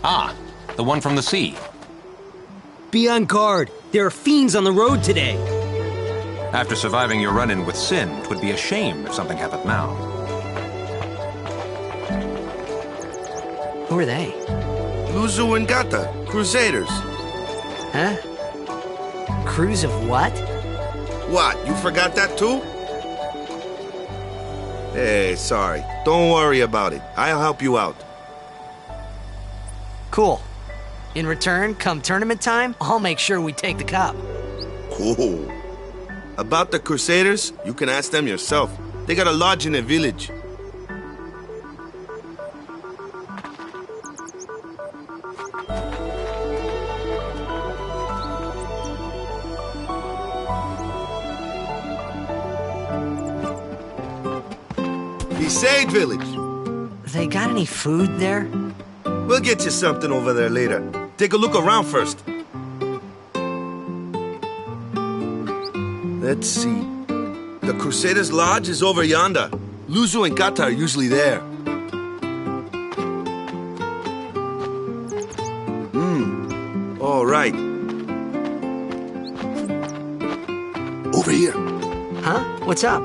Ah, the one from the sea. Be on guard. There are fiends on the road today. After surviving your run-in with Sin, it would be a shame if something happened now. Who are they? Luzu and Gata, Crusaders. Huh? Crews of what? What, you forgot that too? Hey, sorry. Don't worry about it. I'll help you out. Cool. In return, come tournament time, I'll make sure we take the cup. Cool. About the Crusaders, you can ask them yourself. They got a lodge in a village. Besaid village. They got any food there? We'll get you something over there later. Take a look around first. Let's see. The Crusaders' Lodge is over yonder. Luzu and Gata are usually there. All right. Over here. Huh? What's up?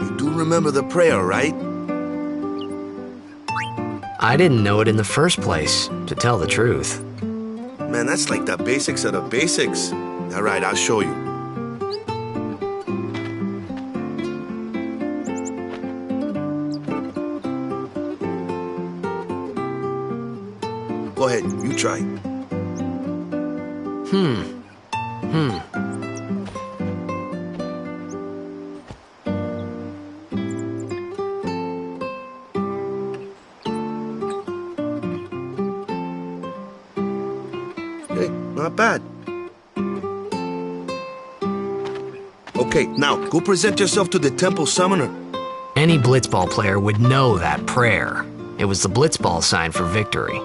You do remember the prayer, right? I didn't know it in the first place, to tell the truth. Man, that's like the basics of the basics. All right, I'll show you. Go ahead, you try. Hey, not bad. Okay, now go present yourself to the temple summoner. Any blitzball player would know that prayer. It was the blitzball sign for victory.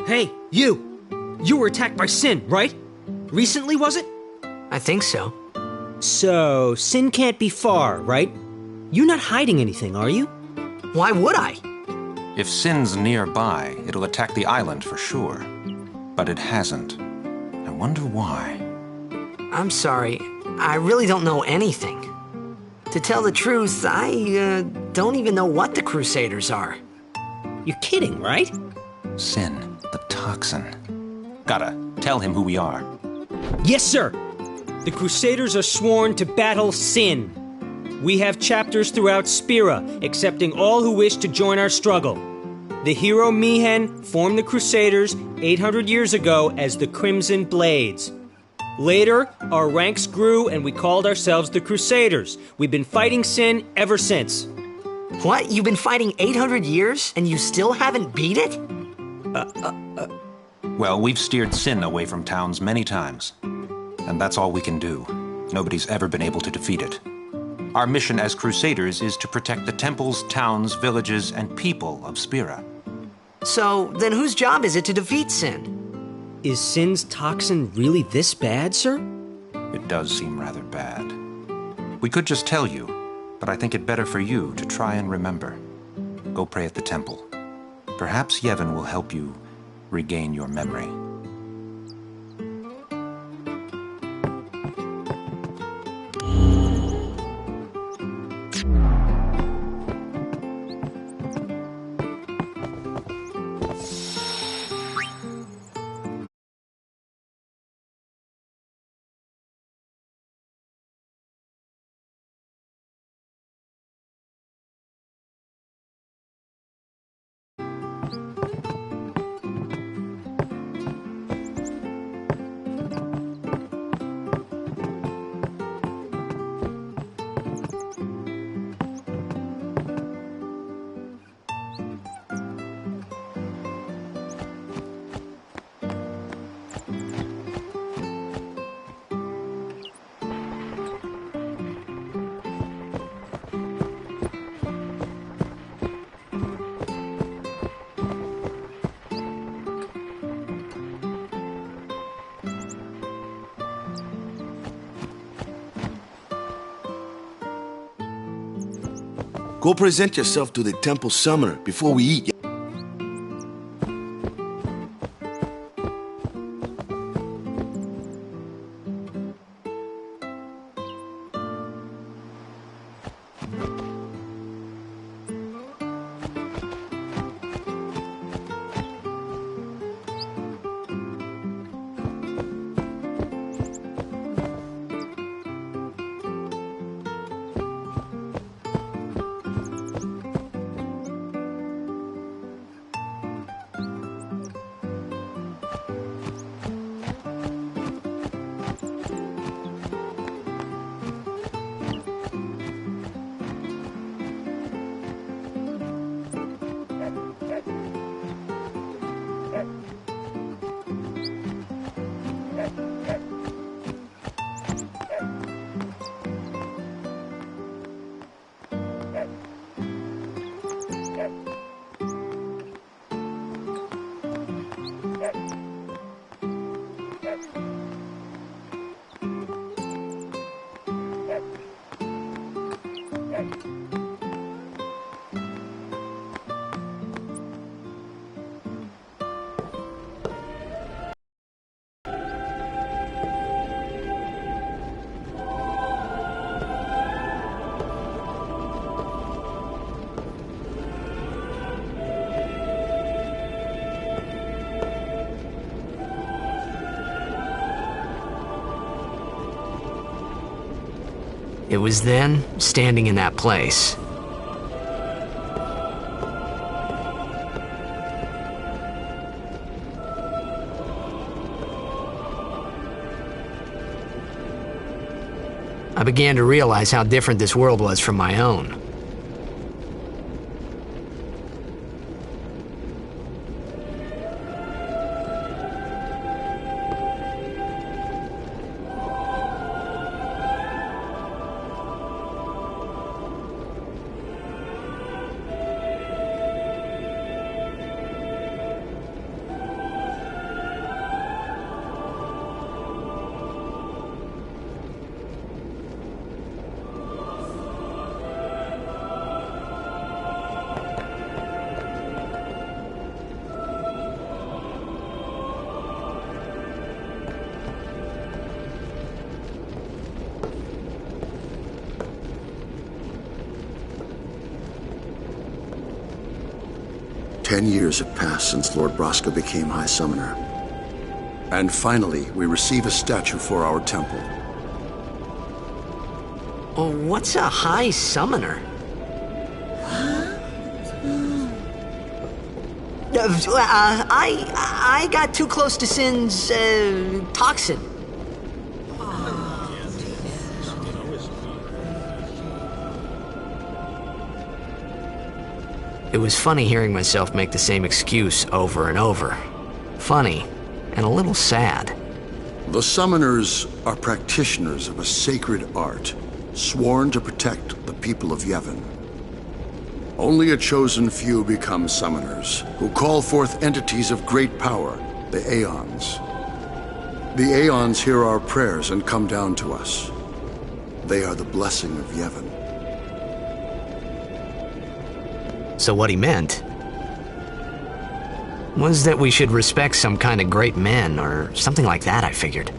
Hey, you! You were attacked by Sin, right? Recently, was it? I think so. So, Sin can't be far, right? You're not hiding anything, are you? Why would I? If Sin's nearby, it'll attack the island for sure. But it hasn't. I wonder why. I'm sorry. I really don't know anything. To tell the truth, I don't even know what the Crusaders are. You're kidding, right? Sin, the toxin. Gotta tell him who we are. Yes, sir! The Crusaders are sworn to battle Sin. We have chapters throughout Spira, accepting all who wish to join our struggle. The hero Mihen formed the Crusaders 800 years ago as the Crimson Blades. Later, our ranks grew and we called ourselves the Crusaders. We've been fighting Sin ever since. What? You've been fighting 800 years and you still haven't beat it? Well, we've steered Sin away from towns many times. And that's all we can do. Nobody's ever been able to defeat it. Our mission as Crusaders is to protect the temples, towns, villages, and people of Spira. So, then whose job is it to defeat Sin? Is Sin's toxin really this bad, sir? It does seem rather bad. We could just tell you, but I think it better for you to try and remember. Go pray at the temple. Perhaps Yevon will help you regain your memory. Go present yourself to the temple summoner before we eat. It was then, standing in that place, I began to realize how different this world was from my own. Ten years have passed since Lord Braska became High Summoner. And finally, we receive a statue for our temple. Oh, what's a High Summoner? I got too close to Sin's, toxin. It was funny hearing myself make the same excuse over and over. Funny, and a little sad. The Summoners are practitioners of a sacred art, sworn to protect the people of Yevon. Only a chosen few become summoners, who call forth entities of great power, the Aeons. The Aeons hear our prayers and come down to us. They are the blessing of Yevon. So what he meant was that we should respect some kind of great men, or something like that, I figured.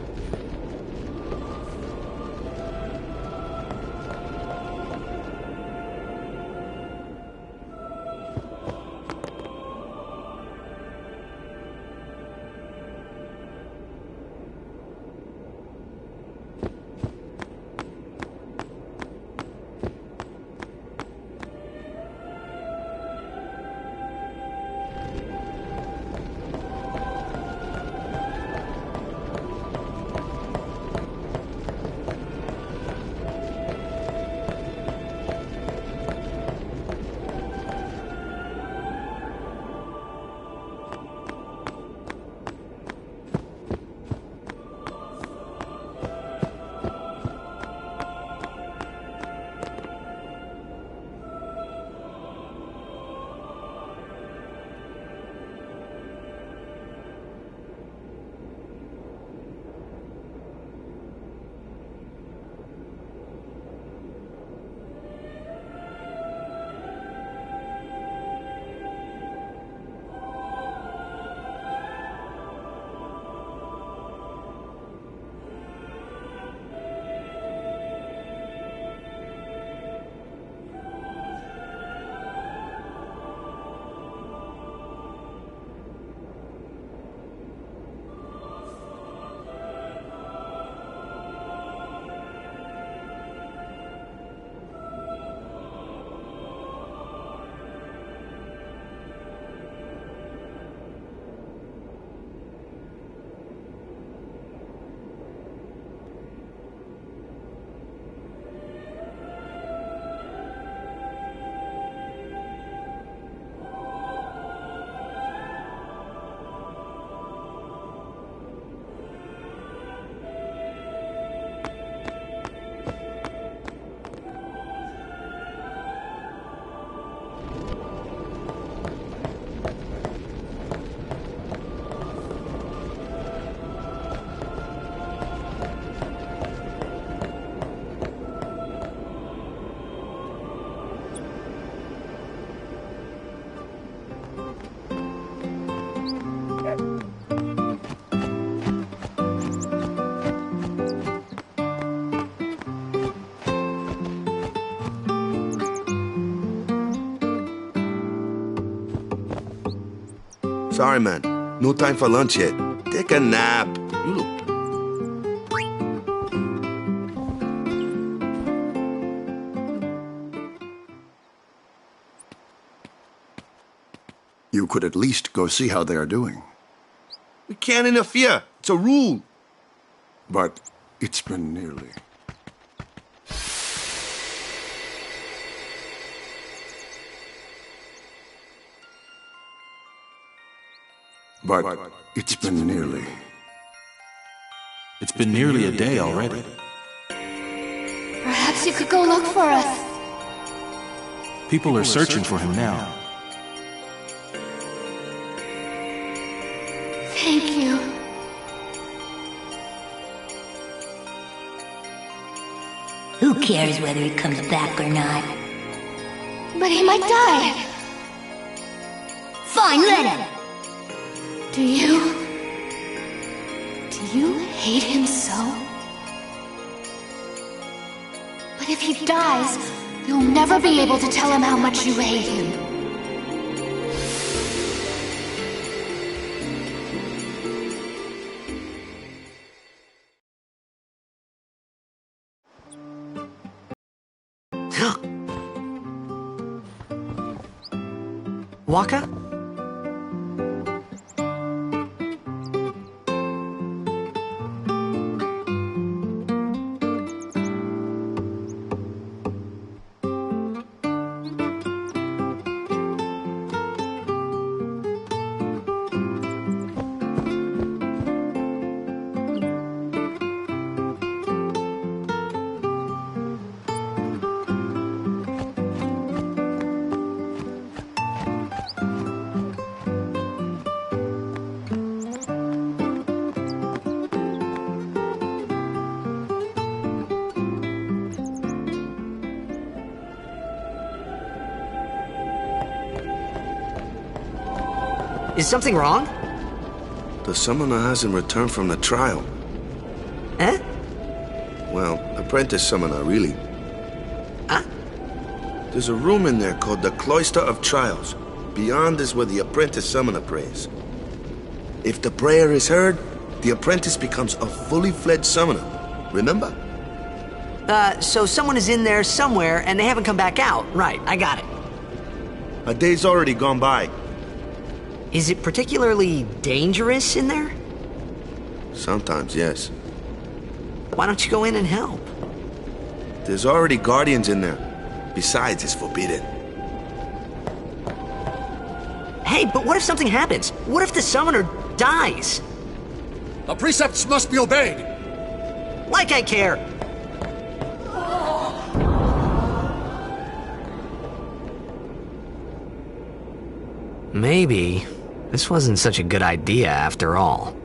Sorry, man. No time for lunch yet. Take a nap. You look... You could at least go see how they are doing. We can't interfere. It's a rule. But it's been nearly... But it's been nearly... It's been nearly a day already. Perhaps you could go look for us. People are searching for him now. Thank you. Who cares whether he comes back or not? But he might die. Fine, let him! Do you hate him so? But if he dies, you'll never be able to tell him how much you hate him. Waka? Is something wrong? The summoner hasn't returned from the trial. Eh? Well, apprentice summoner, really. Huh? There's a room in there called the Cloister of Trials. Beyond is where the apprentice summoner prays. If the prayer is heard, the apprentice becomes a fully fledged summoner. Remember? So someone is in there somewhere and they haven't come back out. Right, I got it. A day's already gone by. Is it particularly dangerous in there? Sometimes, yes. Why don't you go in and help? There's already guardians in there. Besides, it's forbidden. Hey, but what if something happens? What if the summoner dies? The precepts must be obeyed! Like I care! Maybe this wasn't such a good idea after all.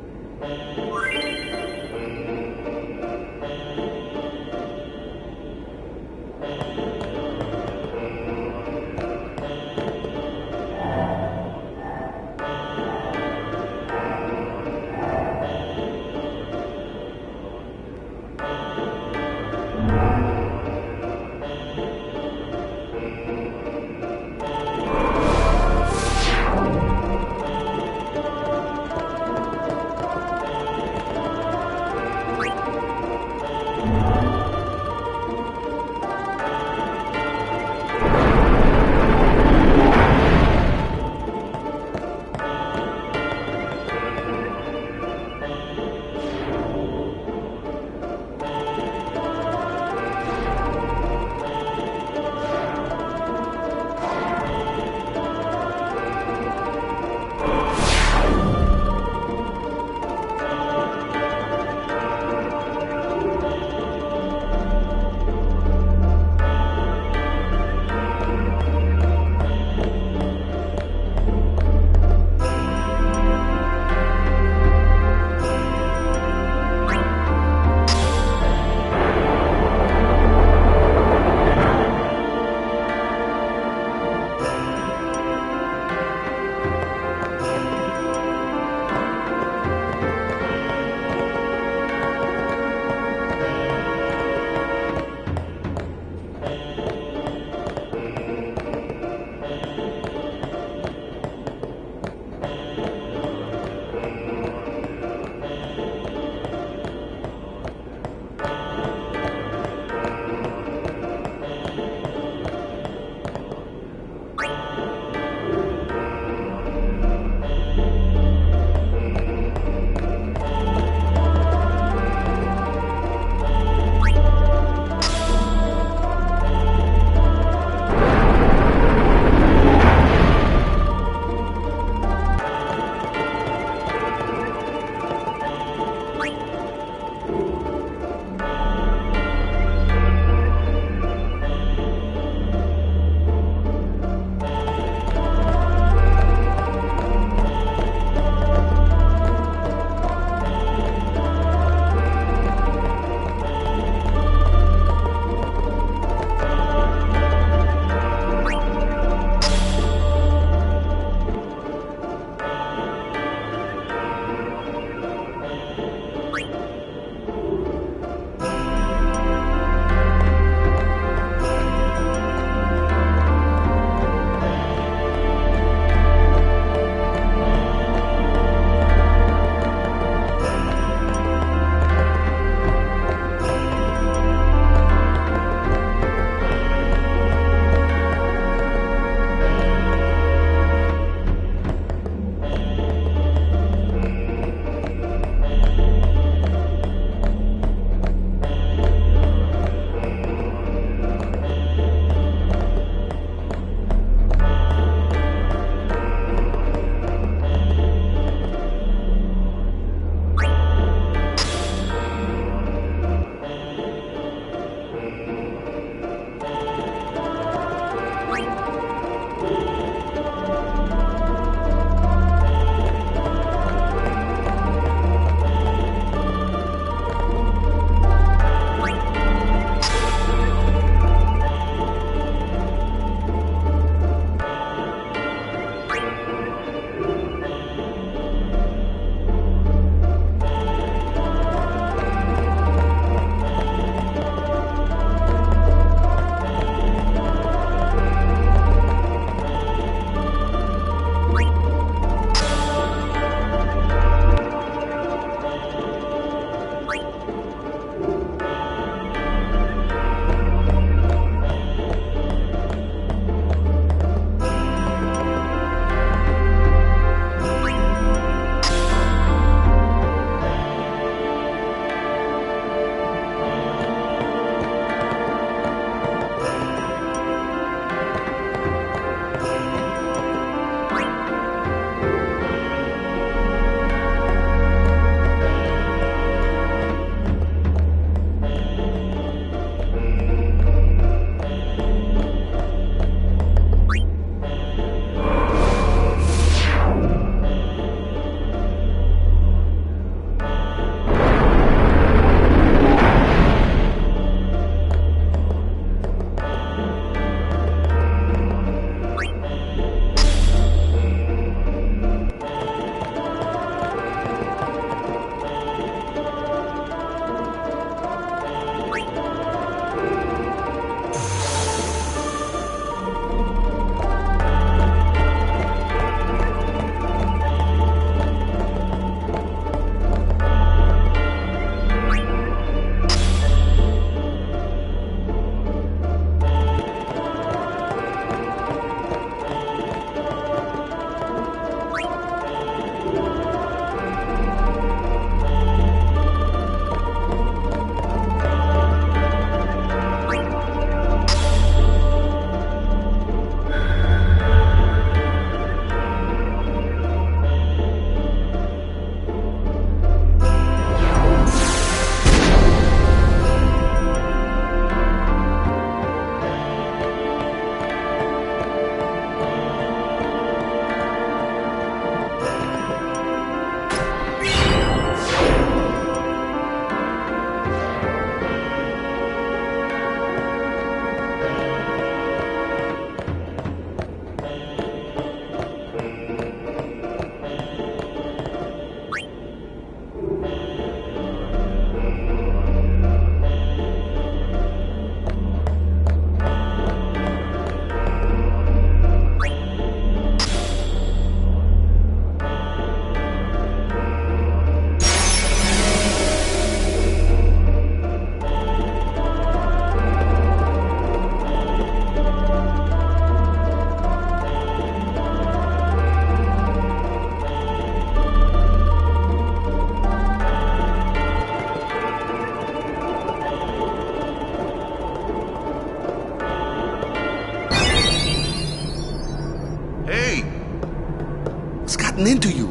It's gotten into you.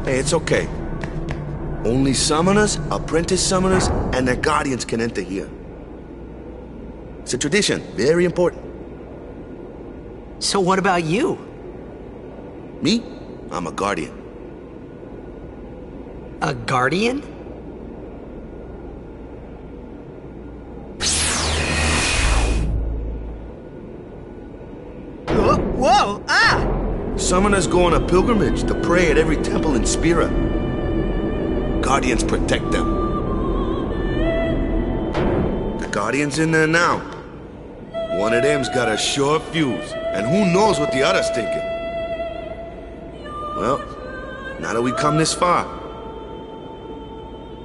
Hey, it's okay. Only summoners, apprentice summoners, and their guardians can enter here. It's a tradition, very important. So what about you? Me? I'm a guardian. A guardian? Whoa! Ah! Summoners go on a pilgrimage to pray at every temple in Spira. Guardians protect them. The Guardian's in there now. One of them's got a short fuse, and who knows what the other's thinking. Well, now that we come this far,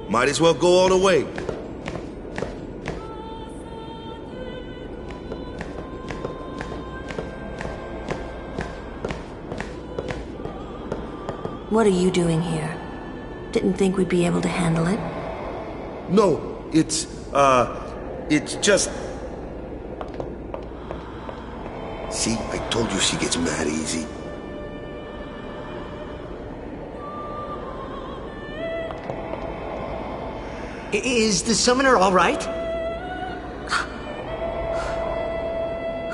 might as well go all the way. What are you doing here? Didn't think we'd be able to handle it? No, it's just... See, I told you she gets mad easy. Is the summoner all right?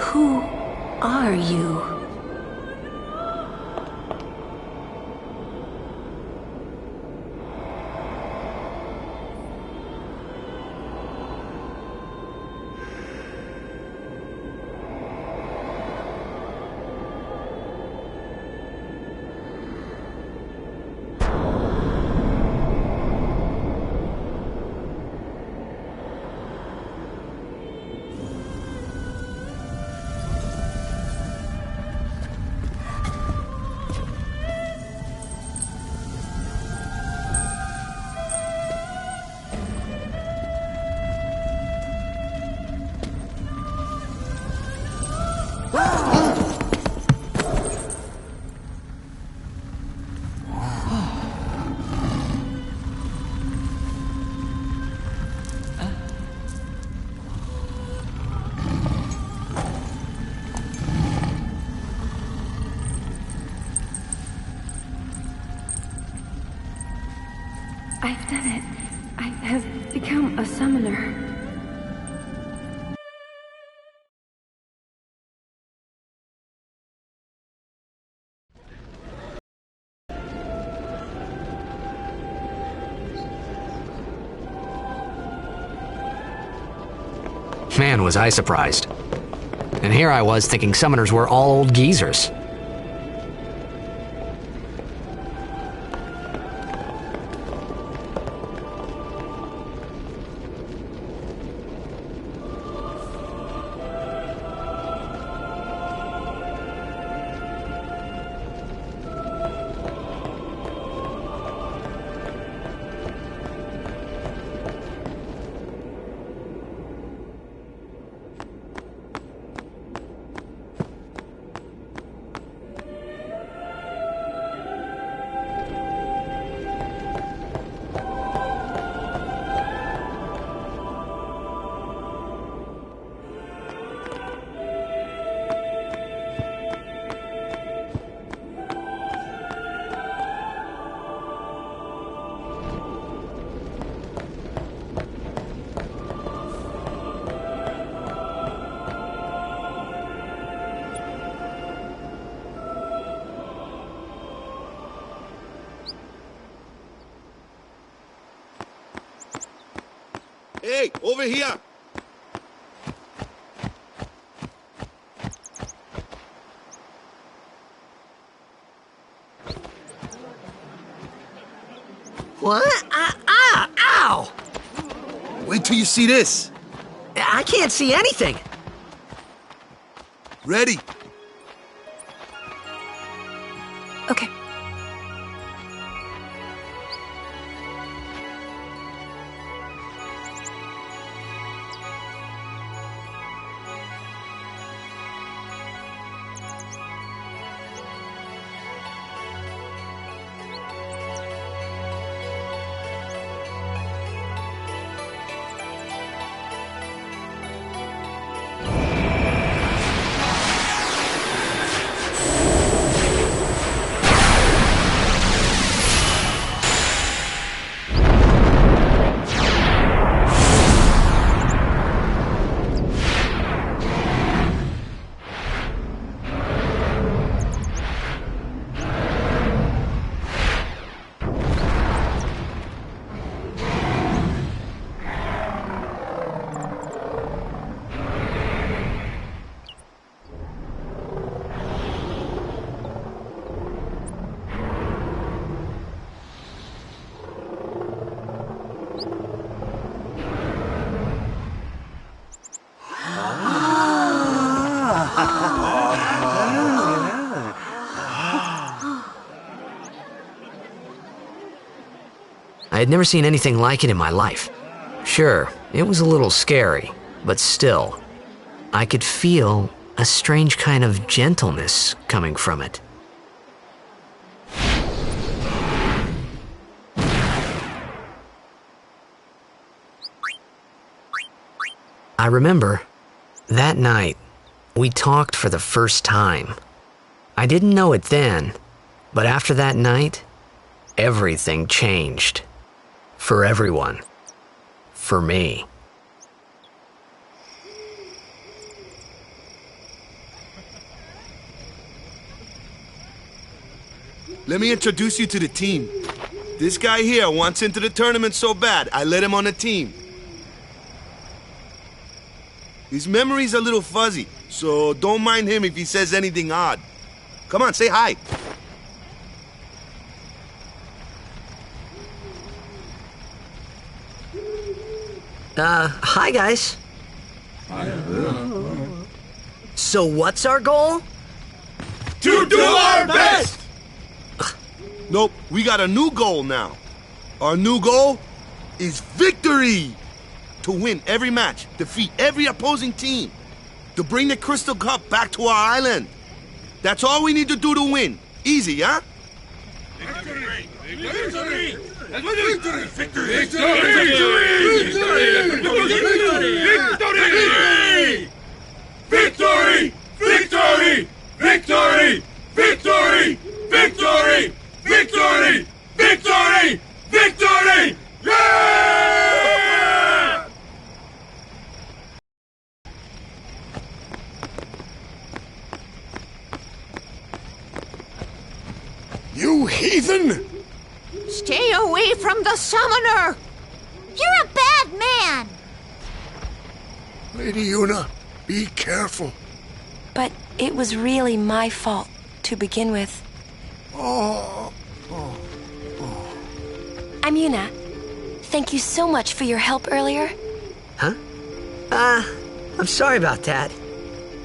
Who are you? I've done it. I have become a summoner. Man, was I surprised. And here I was thinking summoners were all old geezers. Hey, over here! What? Ow! Wait till you see this. I can't see anything. Ready? Okay. I had never seen anything like it in my life. Sure, it was a little scary, but still, I could feel a strange kind of gentleness coming from it. I remember, that night, we talked for the first time. I didn't know it then, but after that night, everything changed. For everyone. For me. Let me introduce you to the team. This guy here wants into the tournament so bad, I let him on the team. His memory's a little fuzzy, so don't mind him if he says anything odd. Come on, say hi. Hi guys. So what's our goal? To do our best! Nope, we got a new goal now. Our new goal is victory! To win every match, defeat every opposing team, to bring the Crystal Cup back to our island. That's all we need to do to win. Easy, huh? Victory! Victory! Victory! Victory! Victory! Victory! Victory! Victory! Victory! Victory! Victory! Victory! Yeah! You heathen! Stay away from the summoner! You're a bad man! Lady Una, be careful. But it was really my fault to begin with. I'm Yuna. Thank you so much for your help earlier. Huh? I'm sorry about that.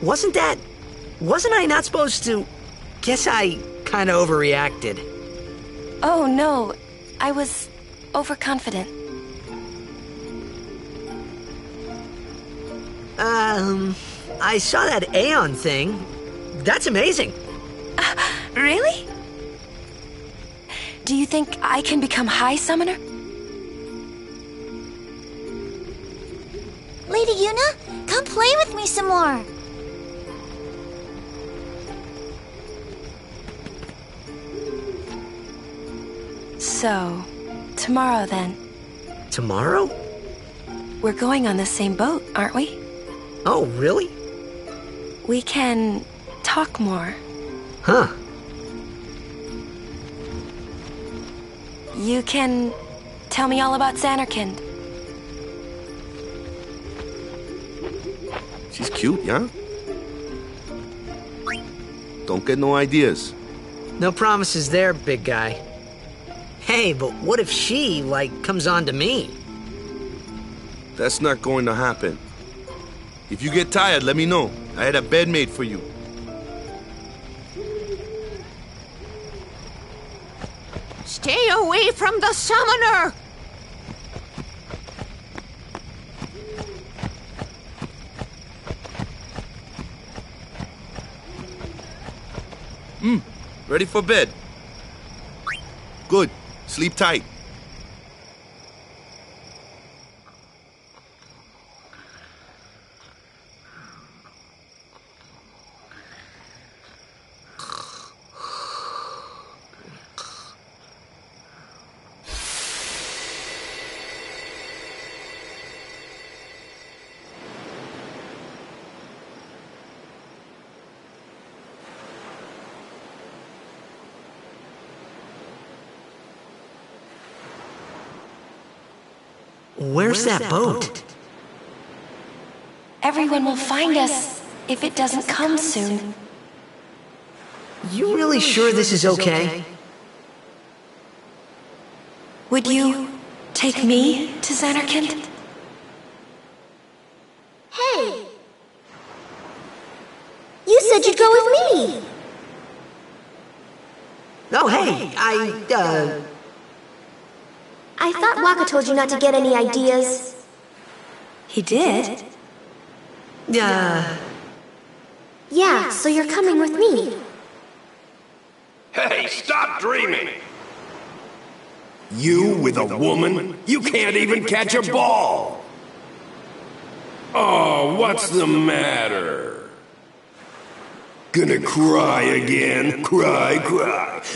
Wasn't I not supposed to... Guess I kinda overreacted. Oh no, I was overconfident. I saw that Aeon thing. That's amazing. Really? Do you think I can become High Summoner? Lady Yuna, come play with me some more. So, tomorrow then. Tomorrow? We're going on the same boat, aren't we? Oh, really? We can talk more. Huh. You can tell me all about Xanarkand. She's cute, yeah? Don't get no ideas. No promises there, big guy. Hey, but what if she, comes on to me? That's not going to happen. If you get tired, let me know. I had a bed made for you. Stay away from the summoner! Ready for bed? Good. Sleep tight. Where's that boat? Everyone will find us if it doesn't come soon. You really sure this is okay? Would you take me to Xanarkand? Hey! You said you'd go with me! I thought Waka told you not to get any ideas. He did? Yeah, so you're coming with me. Hey, stop dreaming! You with a woman? You can't even catch a ball! Oh, what's the matter? Gonna cry again? Cry.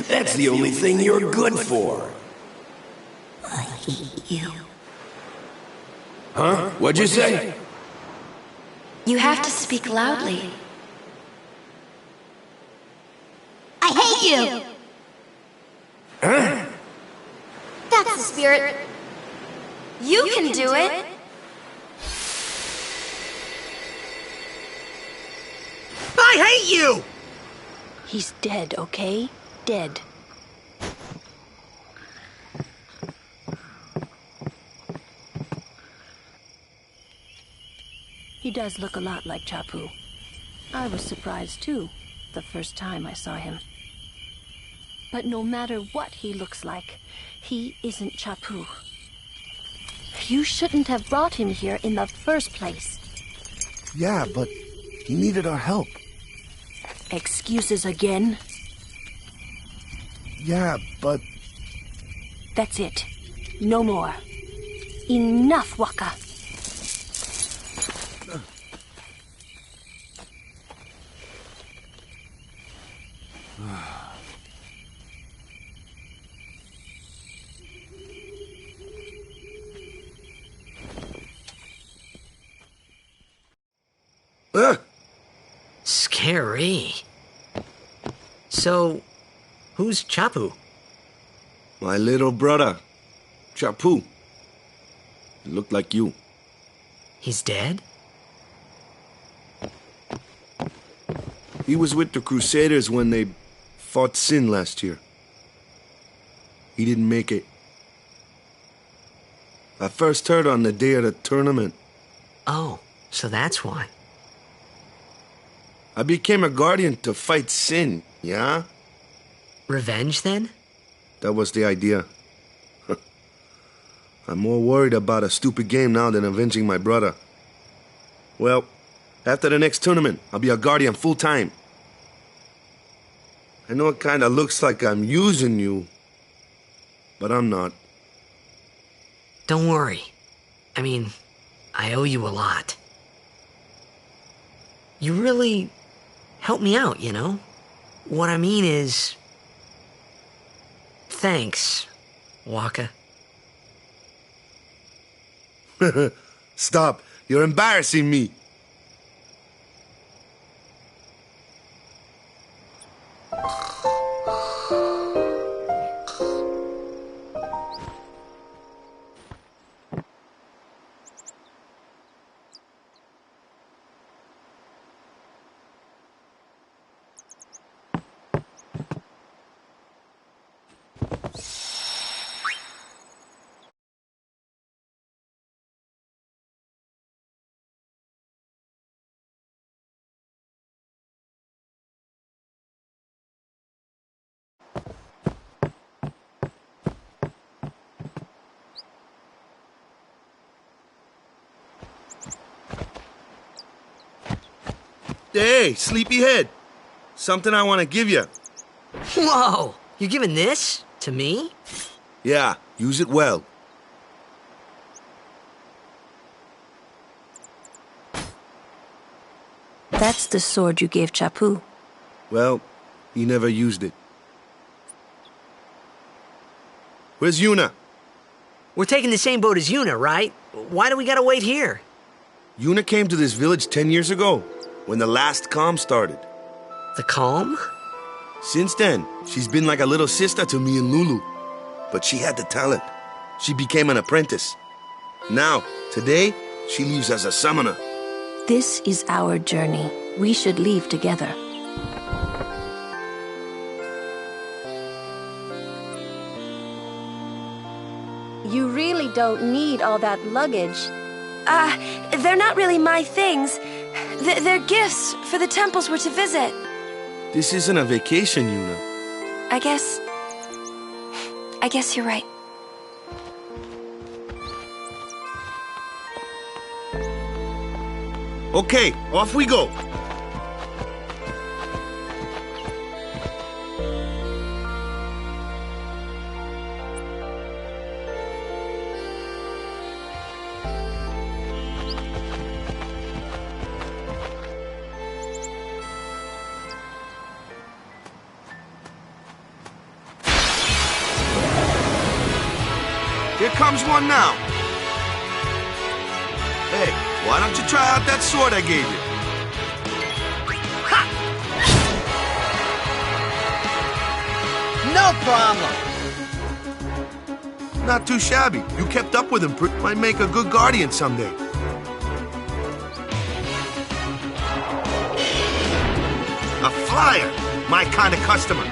That's the only thing you're good for. I hate you. Huh? What'd you say? You have to speak loudly. I hate you! Huh? That's the spirit. You can do it. I hate you! He's dead, okay? Dead. He does look a lot like Chapu. I was surprised too, the first time I saw him. But no matter what he looks like, he isn't Chapu. You shouldn't have brought him here in the first place. Yeah, but he needed our help. Excuses again? Yeah, but... That's it. No more. Enough, Waka. Scary. So, who's Chapu? My little brother, Chapu. He looked like you. He's dead? He was with the Crusaders when they fought Sin last year. He didn't make it. I first heard on the day of the tournament. Oh, so that's why. I became a guardian to fight Sin, yeah? Revenge, then? That was the idea. I'm more worried about a stupid game now than avenging my brother. Well, after the next tournament, I'll be a guardian full-time. I know it kinda looks like I'm using you, but I'm not. Don't worry. I mean, I owe you a lot. You really helped me out, you know? What I mean is... Thanks, Waka. Stop. You're embarrassing me. Hey, sleepyhead. Something I want to give you. Whoa! You're giving this to me? Yeah, use it well. That's the sword you gave Chapu. Well, he never used it. Where's Yuna? We're taking the same boat as Yuna, right? Why do we gotta wait here? Yuna came to this village 10 years ago, when the last calm started. The calm? Since then, she's been like a little sister to me and Lulu. But she had the talent. She became an apprentice. Now, today, she leaves as a summoner. This is our journey. We should leave together. You really don't need all that luggage. They're not really my things. They're gifts for the temples we're to visit. This isn't a vacation, Yuna. I guess you're right. Okay, off we go. Here comes one now. Hey, why don't you try out that sword I gave you? Ha! No problem. Not too shabby. You kept up with him. Might make a good guardian someday. A flyer. My kind of customer.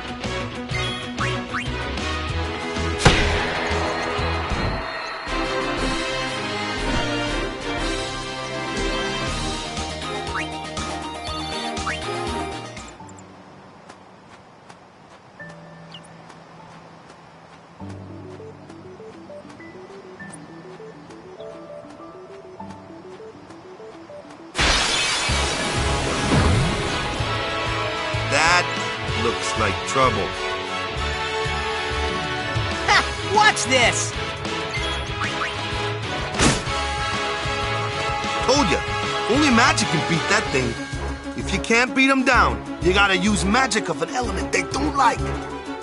That looks like trouble. Ha! Watch this! Told ya, only magic can beat that thing. If you can't beat them down, you gotta use magic of an element they don't like.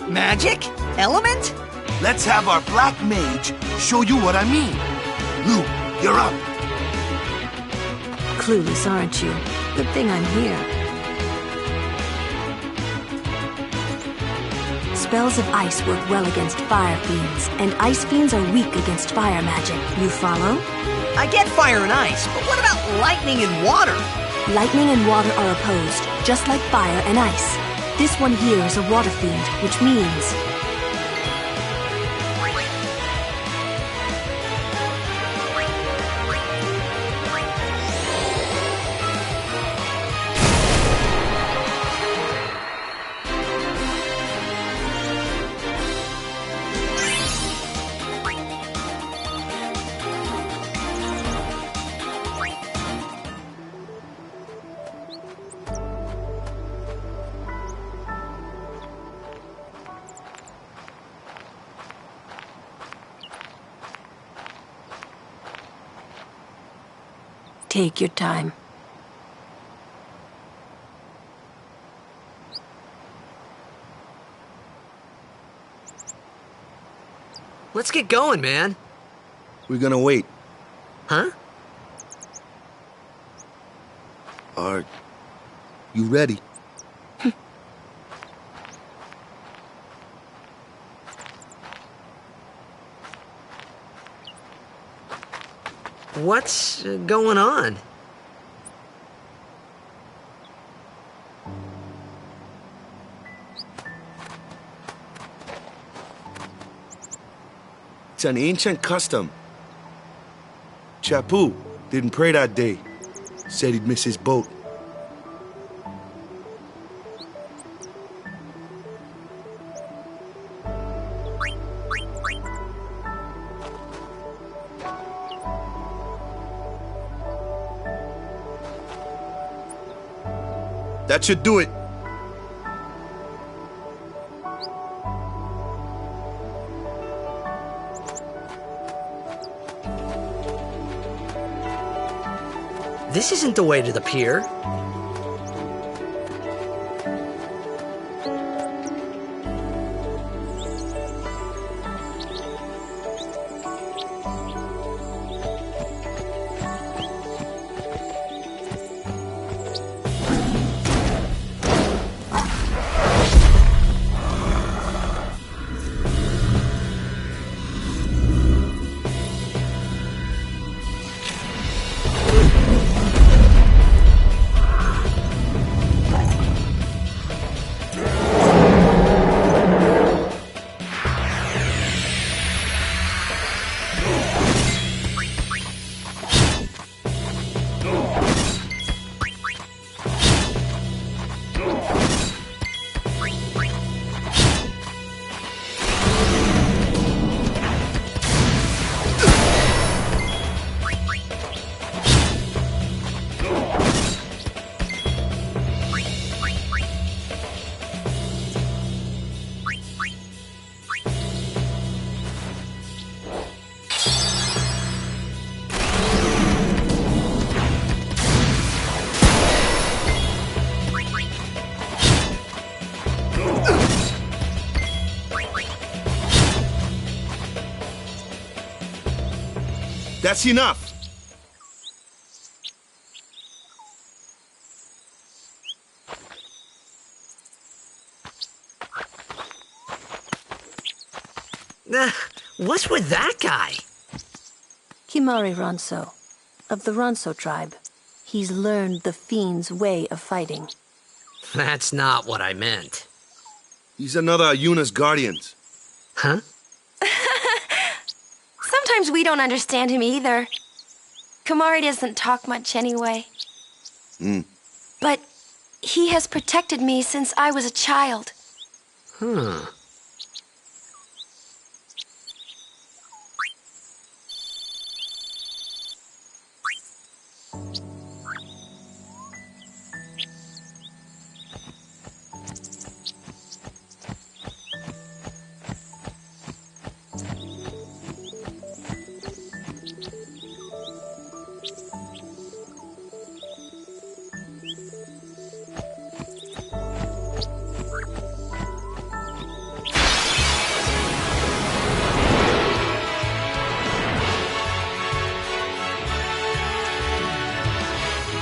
Magic? Element? Let's have our black mage show you what I mean. Lou, you're up. Clueless, aren't you? Good thing I'm here. Spells of ice work well against fire fiends, and ice fiends are weak against fire magic. You follow? I get fire and ice, but what about lightning and water? Lightning and water are opposed, just like fire and ice. This one here is a water fiend, which means... Take your time. Let's get going, man. We're gonna wait. Huh? Are you ready? What's going on? It's an ancient custom. Chappu didn't pray that day. Said he'd miss his boat. That should do it. This isn't the way to the pier. That's enough. What's with that guy? Kimari Ronso, of the Ronso tribe. He's learned the fiend's way of fighting. That's not what I meant. He's another Yuna's guardians. Huh? Sometimes we don't understand him either. Kimari doesn't talk much anyway. But he has protected me since I was a child.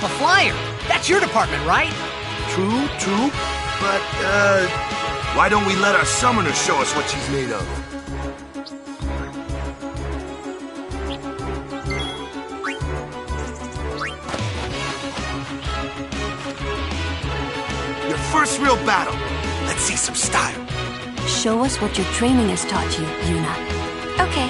A flyer! That's your department, right? True. But, why don't we let our summoner show us what she's made of? Your first real battle. Let's see some style. Show us what your training has taught you, Yuna. Okay.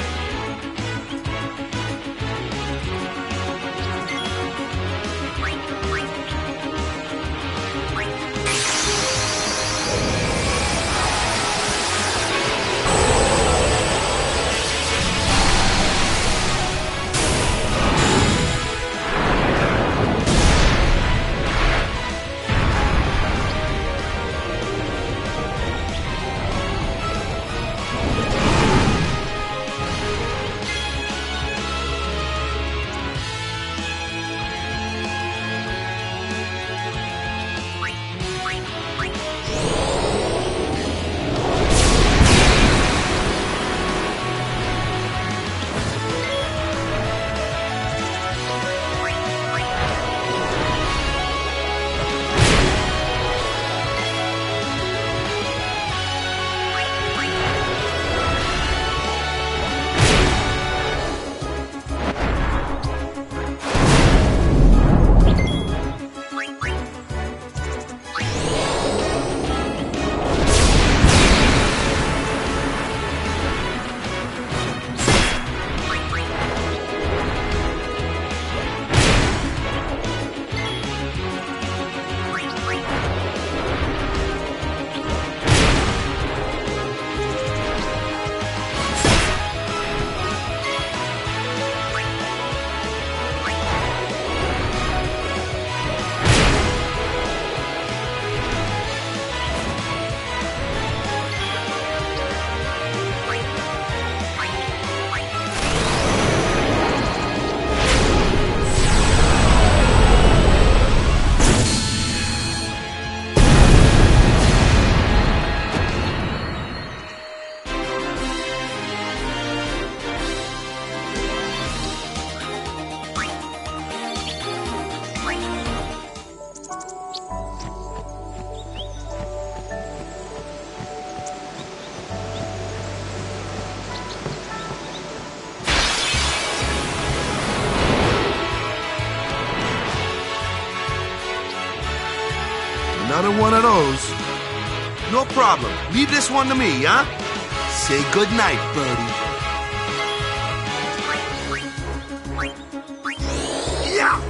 Another one of those. No problem. Leave this one to me, huh? Say good night, birdie. Yeah!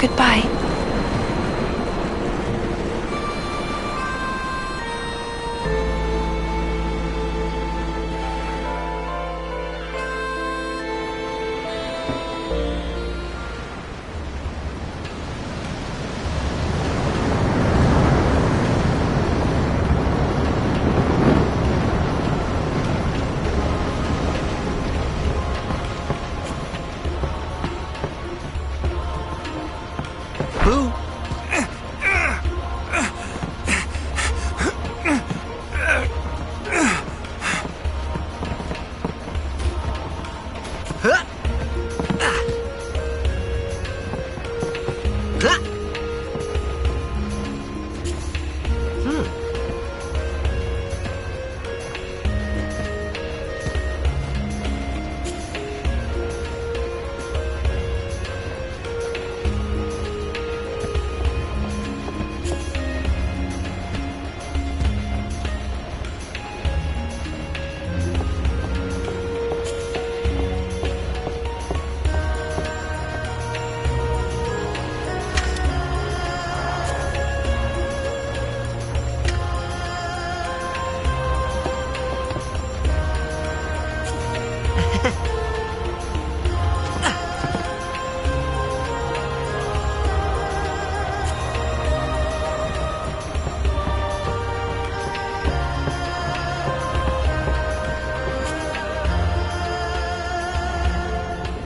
goodbye.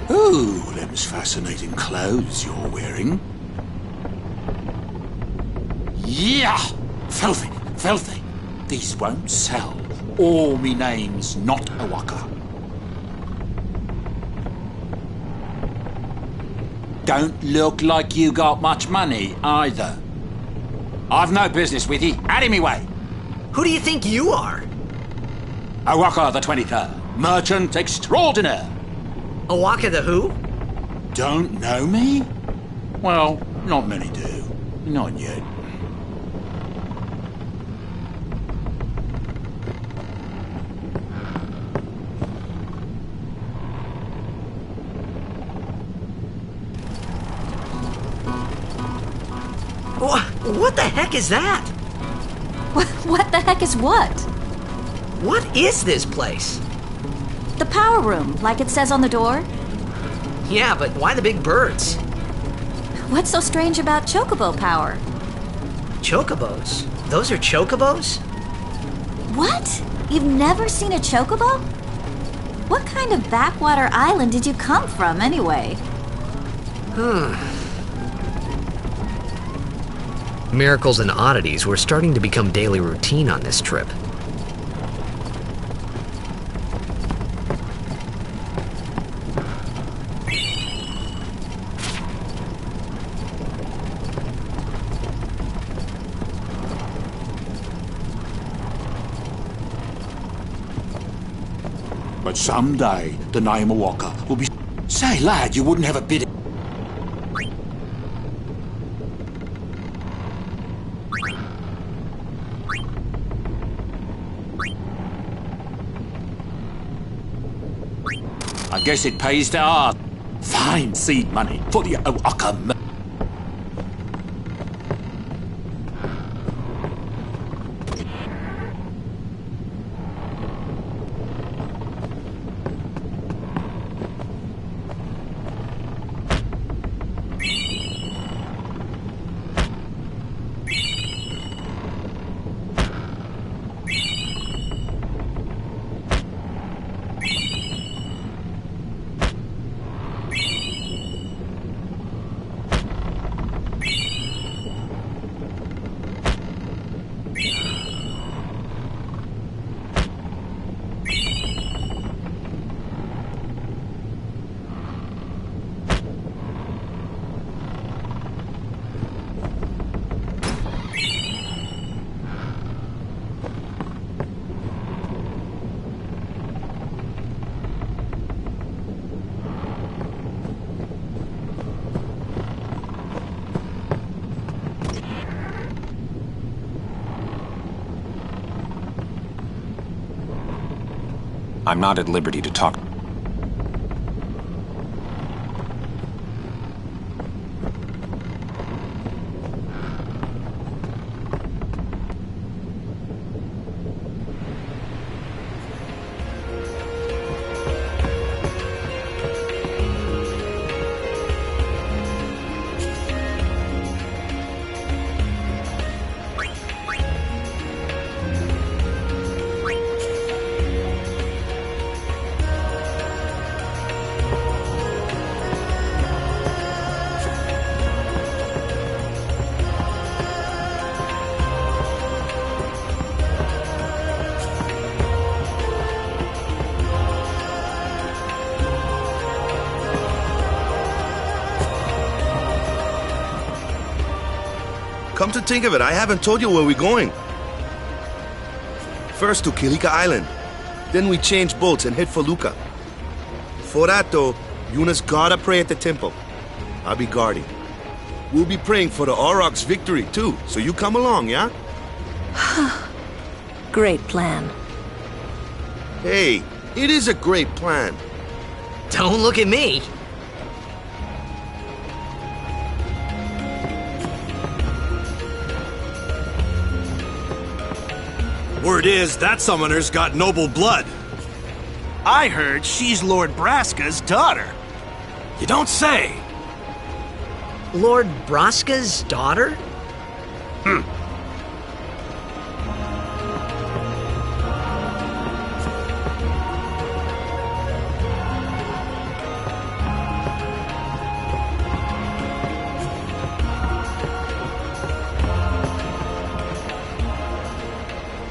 Ooh, them's fascinating clothes you're wearing. Yeah! Filthy, filthy. These won't sell. Or me name's not Awaka. Don't look like you got much money, either. I've no business with you. Out of me way. Who do you think you are? Awaka the 23rd, merchant extraordinaire. Awaka the who? Don't know me? Well, not many do. Not yet. What the heck is that? What the heck is what? What is this place? The power room, like it says on the door. Yeah, but why the big birds? What's so strange about chocobo power? Chocobos? Those are chocobos? What? You've never seen a chocobo? What kind of backwater island did you come from, anyway? Miracles and oddities were starting to become daily routine on this trip. But someday, the name of Awaka will be... Say, lad, you wouldn't have a bit of... I guess it pays to ask. Fine seed money for the Awaka. I'm not at liberty to talk. Come to think of it, I haven't told you where we're going. First to Kilika Island. Then we change boats and head for Luca. For that, though, Yuna's gotta pray at the temple. I'll be guarding. We'll be praying for the Aurochs' victory, too, so you come along, yeah? Great plan. Hey, it is a great plan. Don't look at me. Word is, that summoner's got noble blood. I heard she's Lord Braska's daughter. You don't say. Lord Braska's daughter?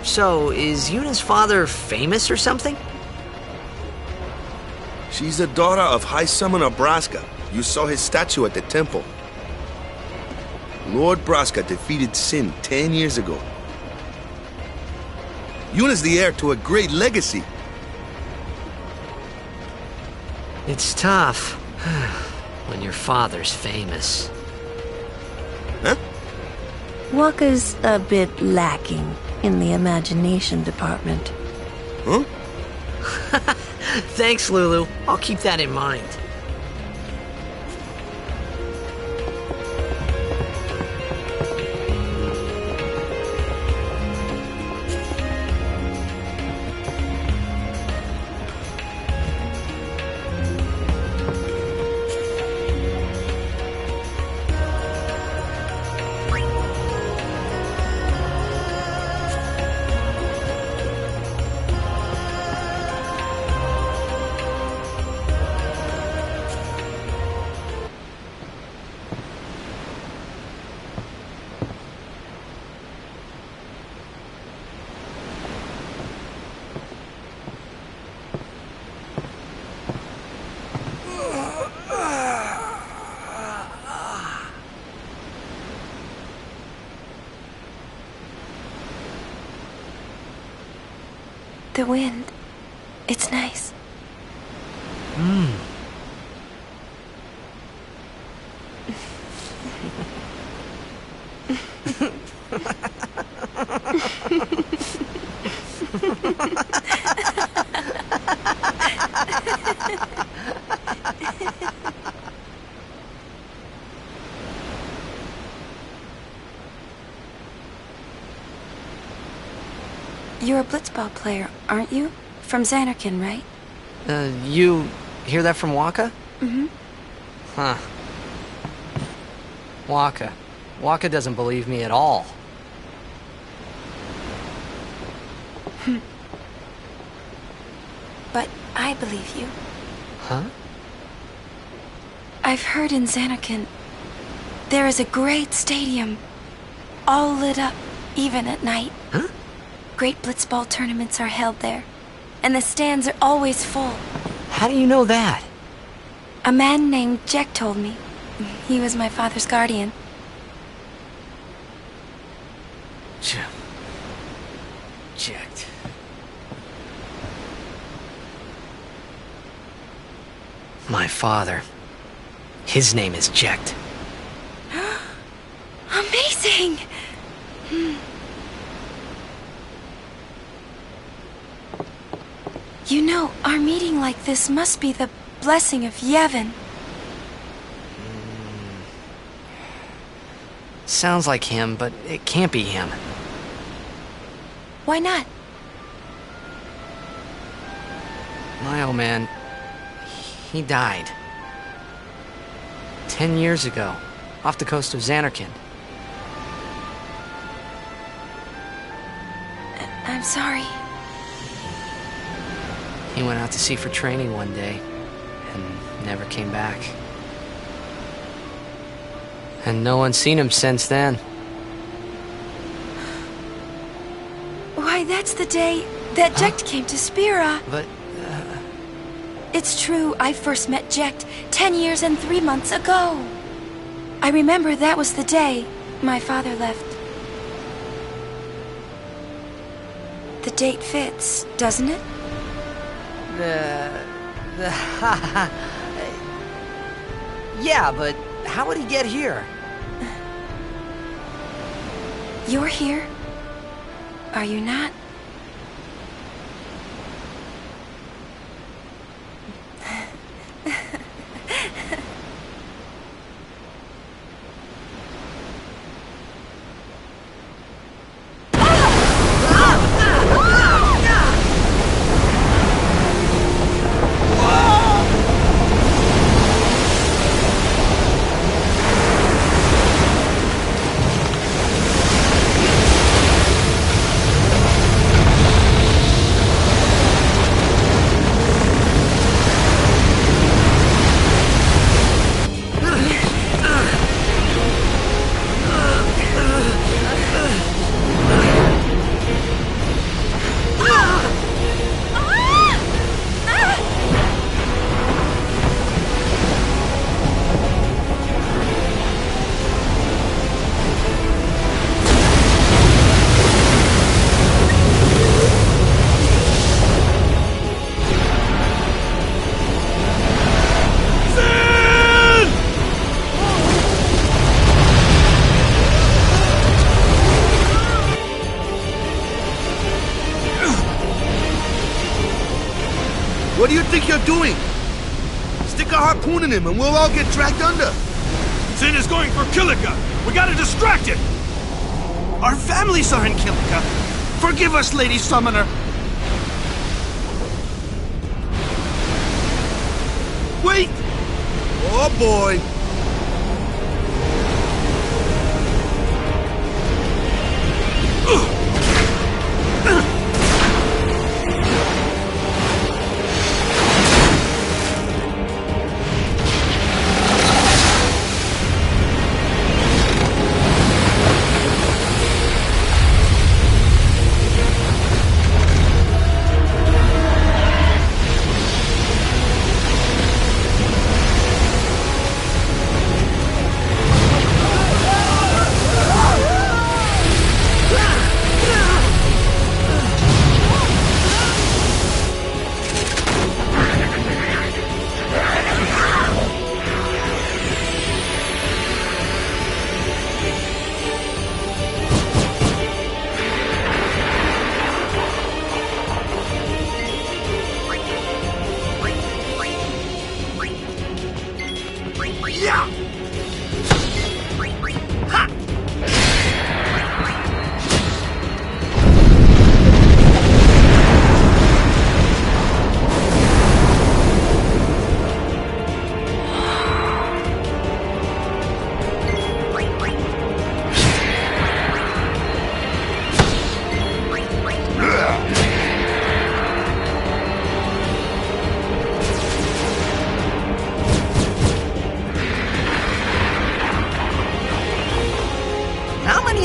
So, is Yuna's father famous or something? She's the daughter of High Summoner Braska. You saw his statue at the temple. Lord Braska defeated Sin 10 years ago. Yuna's the heir to a great legacy. It's tough when your father's famous. Huh? Waka's a bit lacking in the imagination department. Huh? Thanks, Lulu. I'll keep that in mind. The wind. It's nice. You're a blitzball player, aren't you? From Xanarkin, right? You hear that from Waka? Mm-hmm. Huh. Waka. Waka doesn't believe me at all. But I believe you. Huh? I've heard in Xanarkin there is a great stadium, all lit up, even at night. Huh? Great blitzball tournaments are held there, and the stands are always full. How do you know that? A man named Jack told me. He was my father's guardian. Jacked. My father. His name is Jacked. Amazing! You know, our meeting like this must be the blessing of Yevon. Sounds like him, but it can't be him. Why not? My old man, he died. 10 years ago, off the coast of Xanarkin. I'm sorry. He went out to sea for training one day, and never came back. And no one's seen him since then. Why, that's the day that Jekt came to Spira. But, It's true, I first met Jekt 10 years and 3 months ago. I remember that was the day. My father left. The date fits, doesn't it? Yeah, but how would he get here? You're here? Are you not? What do you think you're doing? Stick a harpoon in him and we'll all get dragged under. Sin is going for Kilika. We gotta distract it. Our families are in Kilika. Forgive us, Lady Summoner. Wait! Oh boy.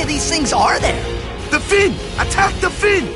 These things are there? The fin! Attack the fin!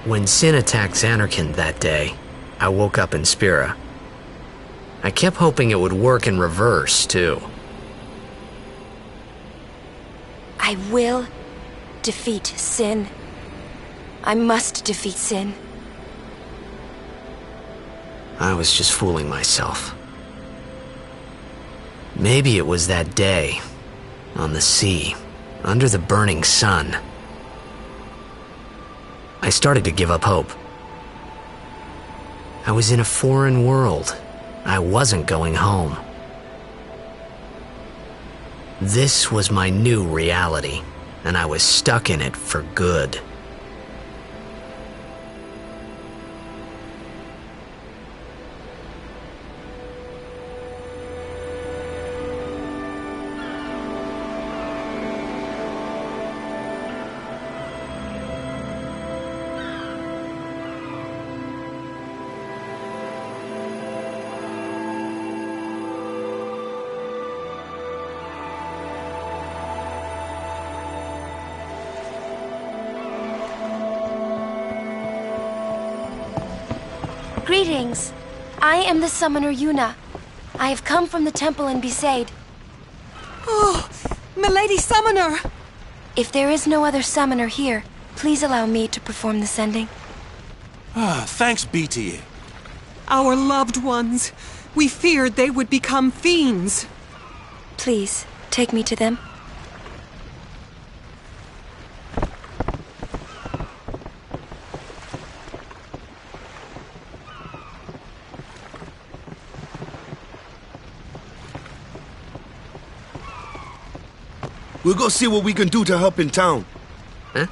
When Sin attacked Xanarkand that day, I woke up in Spira. I kept hoping it would work in reverse, too. I will defeat Sin. I must defeat Sin. I was just fooling myself. Maybe it was that day, on the sea, under the burning sun. I started to give up hope. I was in a foreign world. I wasn't going home. This was my new reality, and I was stuck in it for good. Greetings. I am the summoner Yuna. I have come from the temple in Besaid. Oh, Milady Summoner! If there is no other summoner here, please allow me to perform the sending. Thanks, BT. Our loved ones. We feared they would become fiends. Please, take me to them. We'll go see what we can do to help in town. Huh?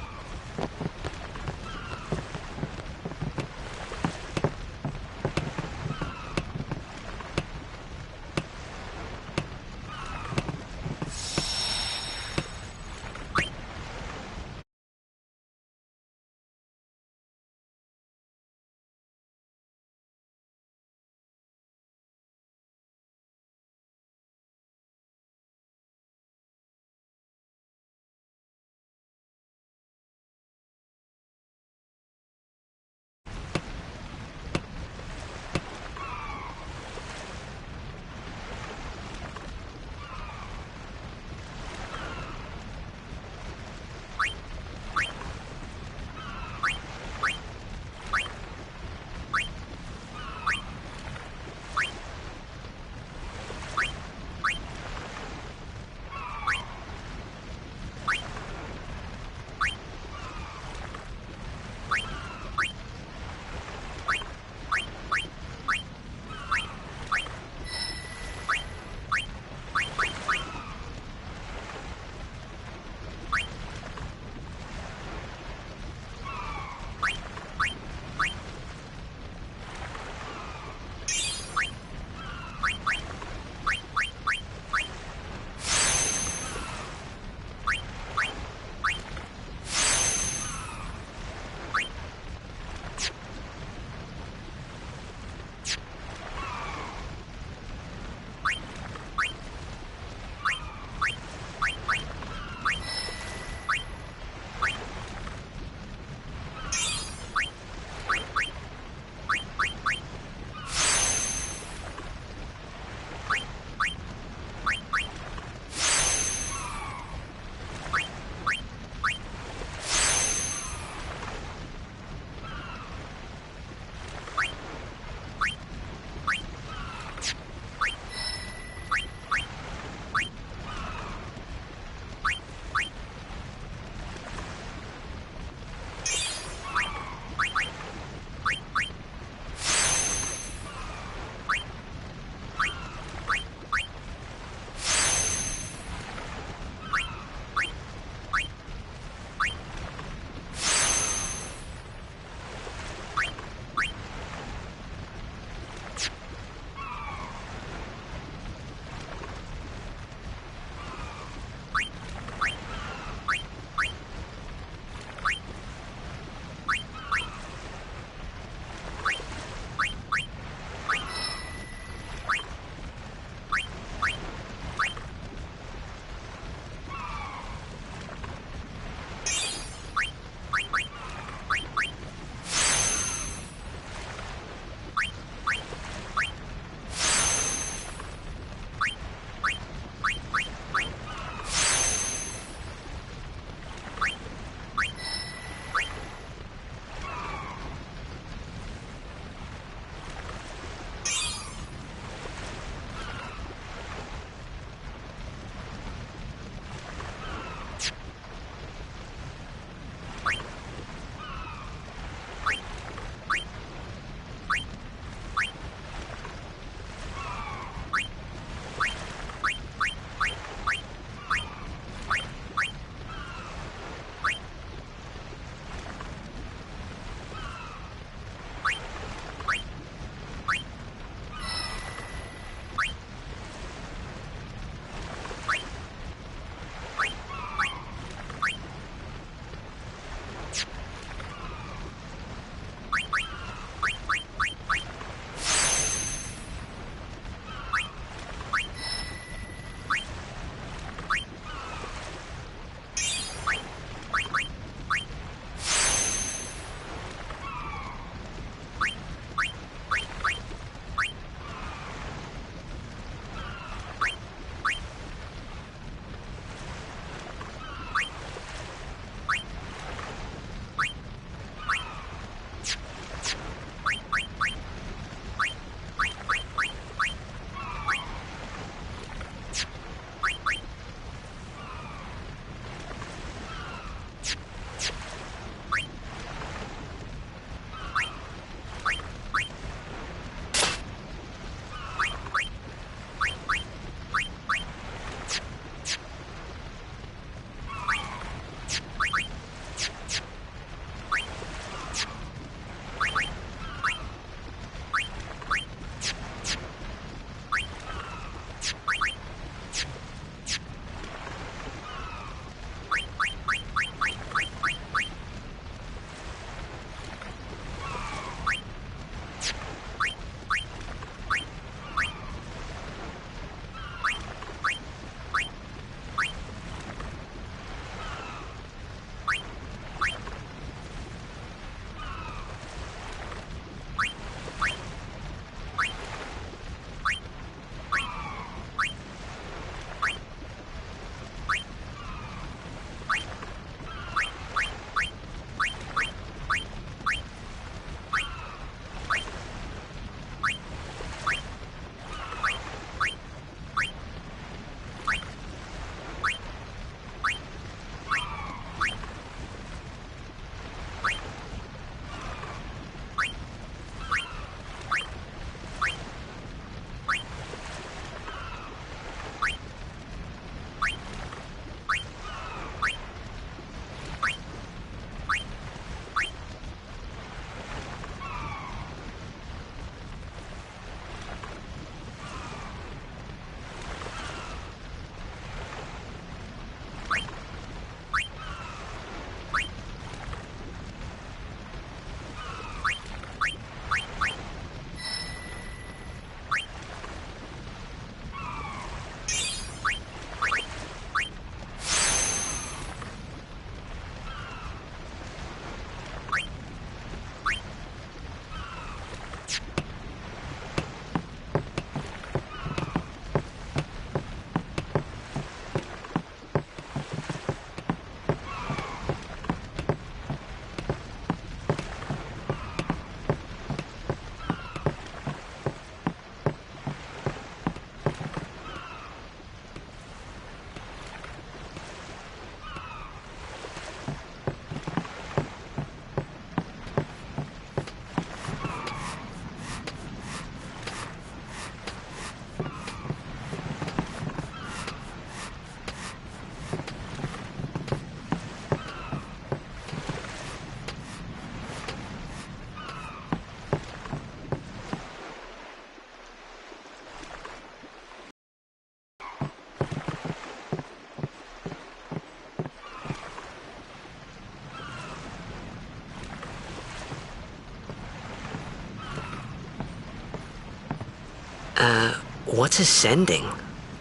What's ascending?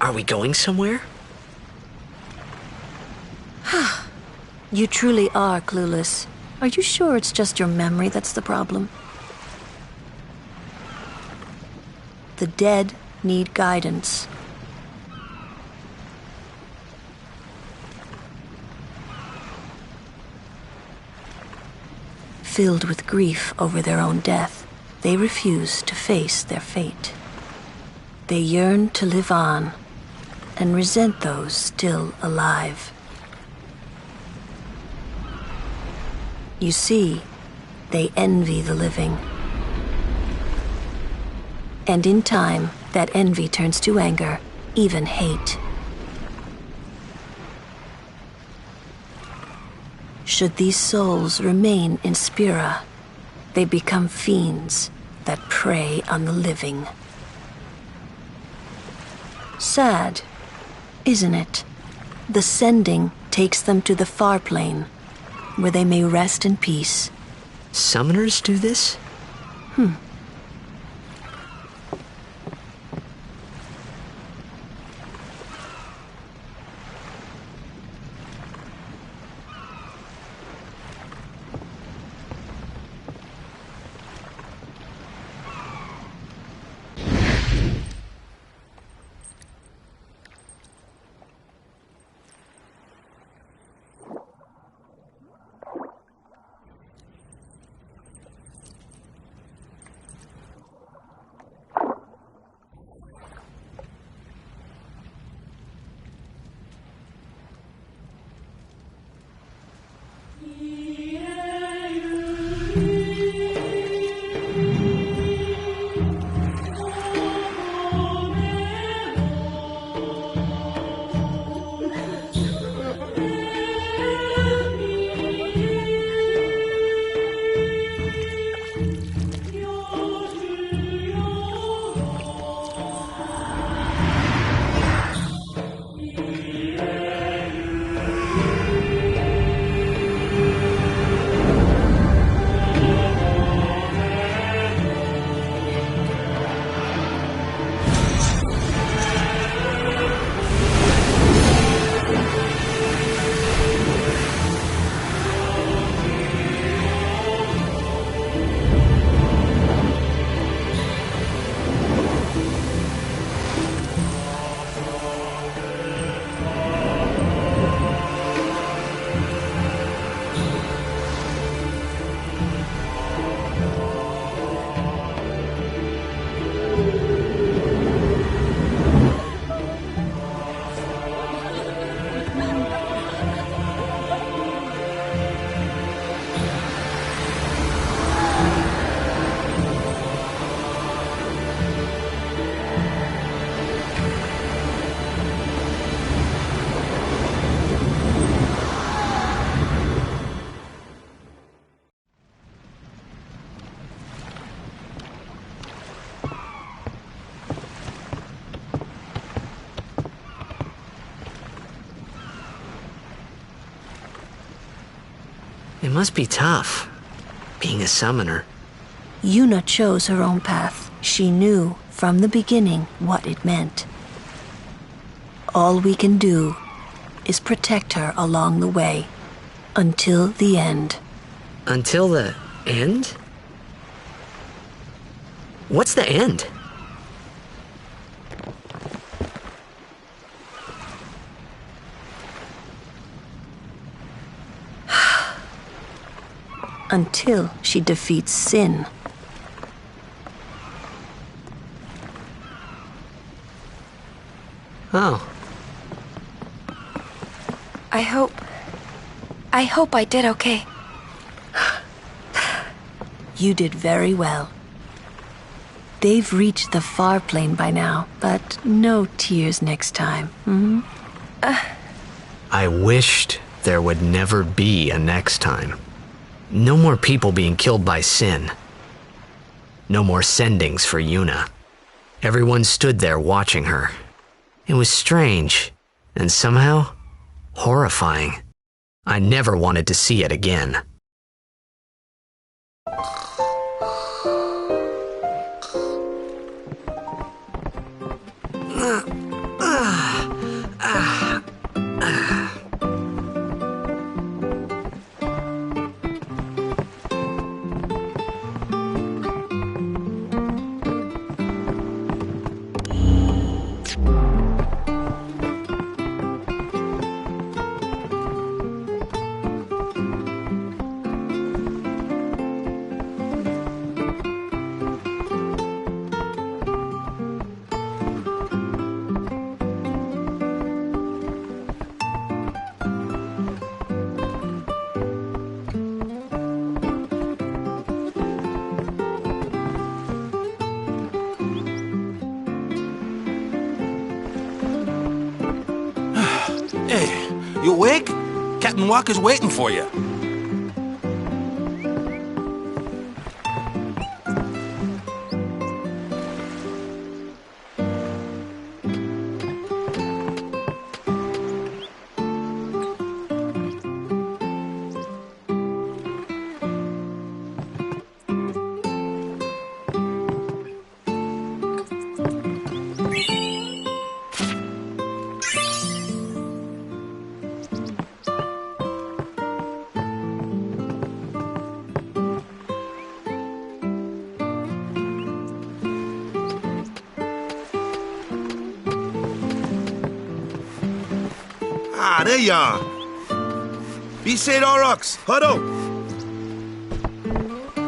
Are we going somewhere? You truly are clueless. Are you sure it's just your memory that's the problem? The dead need guidance. Filled with grief over their own death, they refuse to face their fate. They yearn to live on and resent those still alive. You see, they envy the living. And in time, that envy turns to anger, even hate. Should these souls remain in Spira, they become fiends that prey on the living. Sad, isn't it? The sending takes them to the far plane, where they may rest in peace. Summoners do this? It must be tough, being a summoner. Yuna chose her own path. She knew from the beginning what it meant. All we can do is protect her along the way, until the end. Until the end? What's the end? Until she defeats sin. Oh. I hope I did okay. You did very well. They've reached the far plane by now, but no tears next time. I wished there would never be a next time. No more people being killed by sin. No more sendings for Yuna. Everyone stood there watching her. It was strange, and somehow horrifying. I never wanted to see it again. Hey, you awake? Captain Walker's waiting for you. Ah, there you are. Be said, Aurochs, huddle.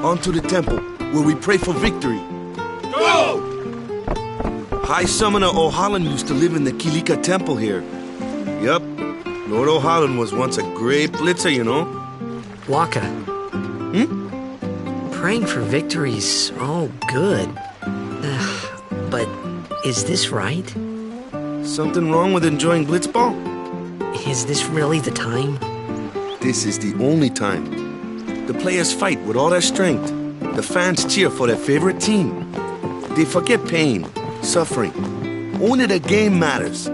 On to the temple, where we pray for victory. Go! High Summoner O'Holland used to live in the Kilika Temple here. Yup, Lord O'Holland was once a great blitzer, you know. Waka. Praying for victory's all good. But is this right? Something wrong with enjoying blitzball? Is this really the time? This is the only time. The players fight with all their strength. The fans cheer for their favorite team. They forget pain, suffering. Only the game matters.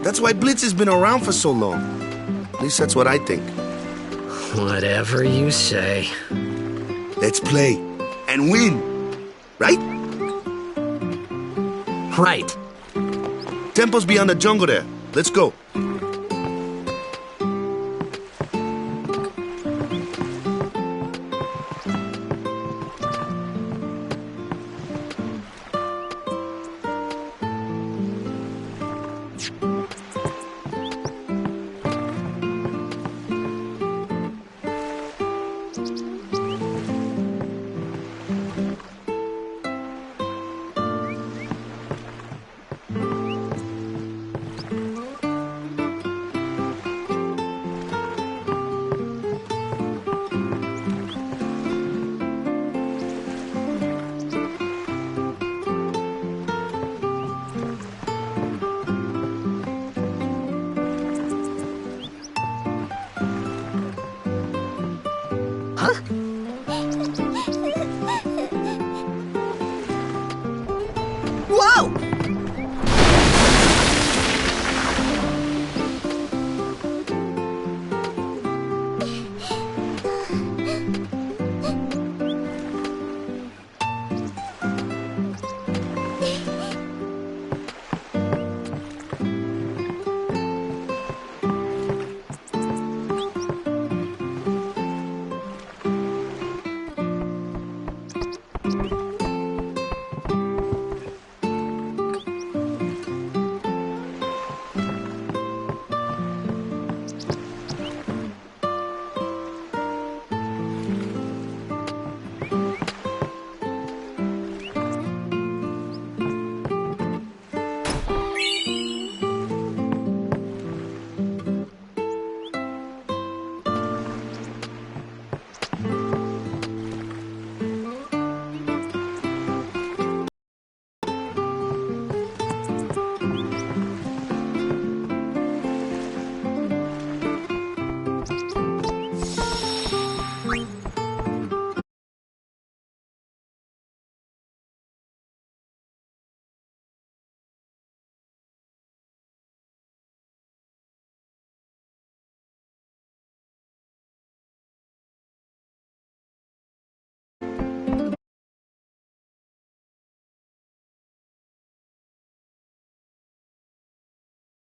That's why Blitz has been around for so long. At least that's what I think. Whatever you say. Let's play and win, right? Right. Temple's beyond the jungle there. Let's go. Huh?